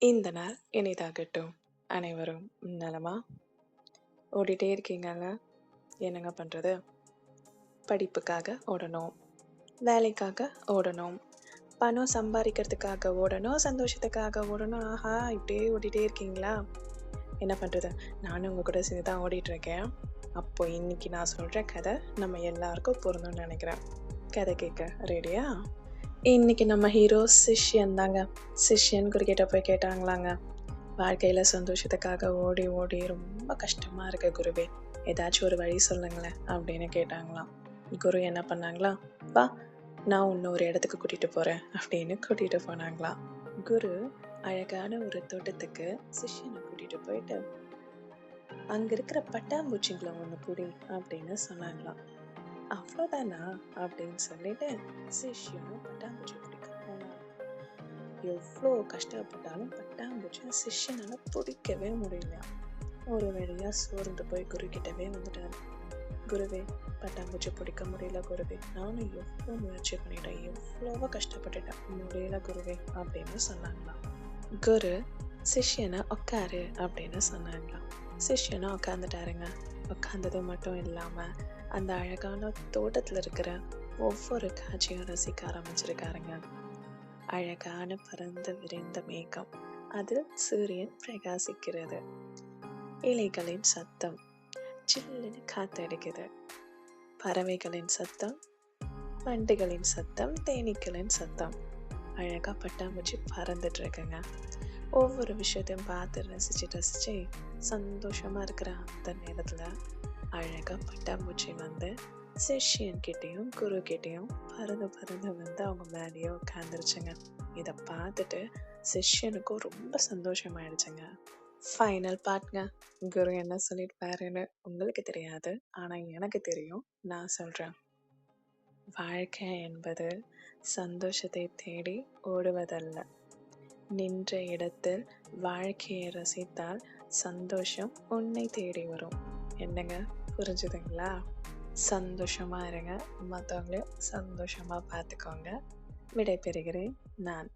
இந்த நாள் இனிதாகட்டும். அனைவரும் நலமா? ஓடிட்டே இருக்கீங்கல்ல? என்னங்க பண்றது? படிப்புக்காக ஓடணும், வேலைக்காக ஓடணும், பணம் சம்பாரிக்கிறதுக்காக ஓடணும், சந்தோஷத்துக்காக ஓடணும். ஆஹா! இப்படியே ஓடிட்டே இருக்கீங்களா? என்ன பண்றது? நானும் உங்க கூட சேர்ந்து தான் ஓடிட்டுருக்கேன். அப்போ இன்னைக்கு நான் சொல்ற கதை நம்ம எல்லாருக்கும் பொருந்தும்னு நெனைக்கிறேன். கதை கேட்க ரெடியா? இன்னைக்கு நம்ம ஹீரோ சிஷ்யன் தாங்க. சிஷ்யன் குருக்கிட்ட போய் கேட்டாங்களாங்க. வாழ்க்கையில சந்தோஷத்துக்காக ஓடி ஓடி ரொம்ப கஷ்டமா இருக்கு குருவே. ஏதாச்சும் ஒரு வழி சொல்லுங்களேன் அப்படின்னு கேட்டாங்களாம். குரு என்ன பண்ணாங்களா, வா நான் உன்னை ஒரு இடத்துக்கு கூட்டிட்டு போறேன் அப்படின்னு கூட்டிட்டு போனாங்களாம். குரு அழகான ஒரு தோட்டத்துக்கு சிஷ்யனை கூட்டிட்டு போயிட்டு அங்க இருக்கிற பட்டாம்பூச்சிங்களை ஒண்ணு புடி அப்படின்னு சொன்னாங்களாம். அவ்வளவுதானா அப்படின்னு சொல்லிட்டு சிஷ்யனும் பட்டாம்பூச்சி பிடிக்க போனான். எவ்வளோ கஷ்டப்பட்டாலும் பட்டாம்பூச்சியை சிஷ்யனால பிடிக்கவே முடியலையா. ஒரு வழியா சோர்ந்து போய் குரு கிட்டவே வந்துட்டாரு. குருவே, பட்டாம்பூச்சி பிடிக்க முடியல குருவே, நானும் எவ்வளோ முயற்சி பண்ணிட்டேன், எவ்வளவோ கஷ்டப்பட்டுட்டேன், முடியல குருவே அப்படின்னு சொன்னாங்களாம். குரு சிஷ்யனை உட்காரு அப்படின்னு சொன்னாங்களாம். சிஷ்யனை உட்காந்துட்டாருங்க. உட்காந்தது மட்டும் இல்லாம அந்த அழகான தோட்டத்துல இருக்கிற ஒவ்வொரு காட்சியும் ரசிக்க ஆரம்பிச்சிருக்காருங்க. அழகான பரந்து விரிந்த மேகம், அதில் சூரியன் பிரகாசிக்கிறது, இலைகளின் சத்தம், சில்லுன்னு காத்தடிக்குது, பறவைகளின் சத்தம், வண்டுகளின் சத்தம், தேனீக்களின் சத்தம். அழகா பட்டாம்பூச்சி பறந்துட்டு இருக்குங்க. ஒவ்வொரு விஷயத்தையும் பார்த்து ரசிச்சு ரசிச்சு சந்தோஷமா இருக்கிற அந்த நேரத்துல அழகா பட்டாம்பூச்சி வந்து சிஷ்யன் கிட்டேயும் குரு கிட்டேயும் பறந்து பறந்து வந்து அவங்க மேலேயே உட்காந்துருச்சுங்க. இதை பார்த்துட்டு சிஷ்யனுக்கும் ரொம்ப சந்தோஷமாயிடுச்சுங்க. ஃபைனல் பார்ட்ங்க. குரு என்ன சொல்லியிருப்பாருன்னு உங்களுக்கு தெரியாது, ஆனா எனக்கு தெரியும். நான் சொல்றேன். வாழ்க்கை என்பது சந்தோஷத்தை தேடி ஓடுவதல்ல, நின்ற இடத்தில் வாழ்க்கையை ரசித்தால் சந்தோஷம் உன்னை தேடி வரும். என்னங்க, புரிஞ்சுதுங்களா? சந்தோஷமா இருங்க, மற்றவங்களையும் சந்தோஷமா பார்த்துக்கோங்க. விடை பெறுகிறேன் நான்.